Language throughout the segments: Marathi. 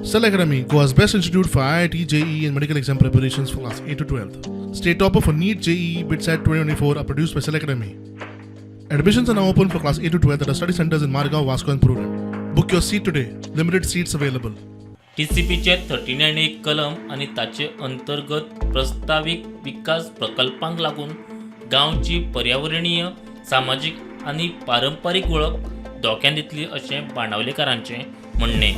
Cell Academy, Goa's best institute for IIT, JEE and medical exam preparations for class 8 to 12th. State topper for NEET, JEE, BITSAT 2024 are produced by Cell Academy. Admissions are now open for class 8 to 12th at our study centers in Margao, Vasco and Prudent. Book your seat today. Limited seats available. TCPचे 39 कलम आणि ताचे अंतर्गत प्रस्ताविक विकास प्रकल्पांक लागून गांवची पर्यावरणीय, सामाजिक आणि पारंपरिक वळख धोक्यात येतली अशें बाणावलेकारांचें म्हणणे.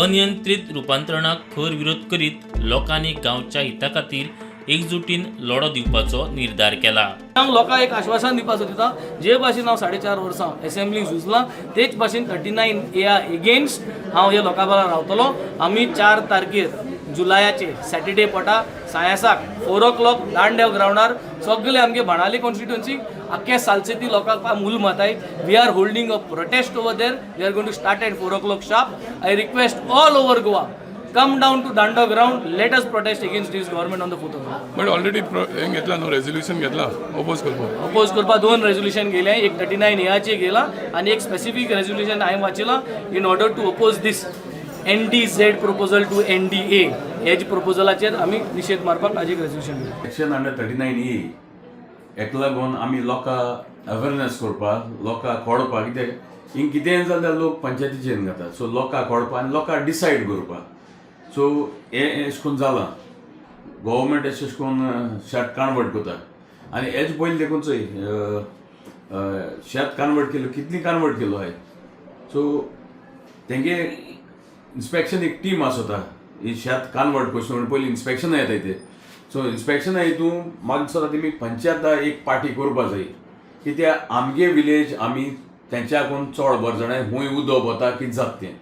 अनियंत्रित रूपांतरणाक खर विरोध करीत लोकांनी गांवच्या हिता खातीर एकजुटीन लढो दिवपाचो निर्धार केला. लोकांक एक आश्वासन दिवपाचो दिता, जे भाशेन हांव 4.5 वर्सां असेंब्लीक झुजलां तेच भाशेन 39 A एगेन्स्ट हांव ह्या लोकां बरोबर रावतलो. आमी 4 तारखेर जुलयाचे सॅटर्डे पडटा सायंसाक 4 o'clock दांडेव ग्राउंडार सगळे आमगे बाणावले कॉन्स्टिट्युएन्सी आख्या सालसेती लोकांक मूल माताय we are holding a protest over there. We are going to start at 4 o'clock sharp. I request all over Goa, come down to Danda ground, let us protest against this government on the 4th of May. But already घेतला नो रेझोल्यूशन घेतला अपोज करपा 2 रेझोल्यूशन गेले, एक 39 A गेला आणि एक स्पेसिफिक रेझोल्यूशन हांवें वाचिला in order to oppose this NDZ proposal to NDA हेज प्रपोजलाचेर आमी निषेध मारपाक आज एक रेझोल्यूशन दिलें. सेक्शन अंडर 39E हेका लागून आमी लोकां अवेरनेस करपाक, लोकां कळपाक, कित्याक हिंग कितेंय जाल्यार लोक पंचायतीचेर घेतात. सो लोकां कळपाक आनी लोकां डिसायड करपाक. सो हें अशें करून जालां. गव्हर्मेंट अशें करून शेत कन्वर्ट करता आनी हेज पयलीं देखून चोय शेत कन्वर्ट केलो, कितली कन्वर्ट केलो हाय. सो तेंगे इन्स्पेक्शन एक टीम आसता ही शेत कन्वर्ट करचें म्हणून पयलीं इन्स्पेक्शनां येताय ते. सो इन्स्पेक्शना हितून म्हाका दिसता तेमी पंचायता एक पार्टी करपा जाय, कित्याक आमगे विलेज आमी तेंच्या कोण चड बरें जाणाय खूंय उदक वता कितें जाता तें.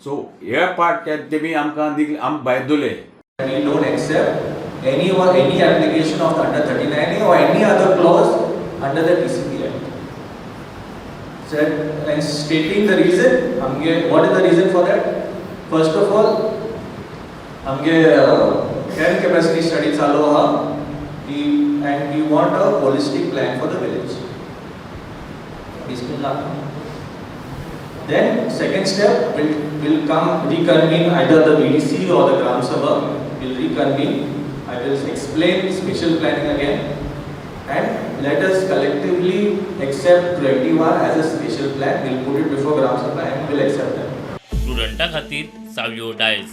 सो हे पार्ट तेमी आमकां आम भायर दवरले. We don't accept any application of under 39A or any other clause under the TCP Act. Said and stating the reason, what is the reason for that? First of all, carrying capacity study चालू आहा, and we want a holistic plan for the village. Then second step will come reconvene either the BDC or the Gram Sabha will reconvene. I will explain special planning again and let us collectively accept 21 as a special plan. We'll put it before Gram Sabha and we'll accept that. स्टुडंटा खातीर सावयो डायस.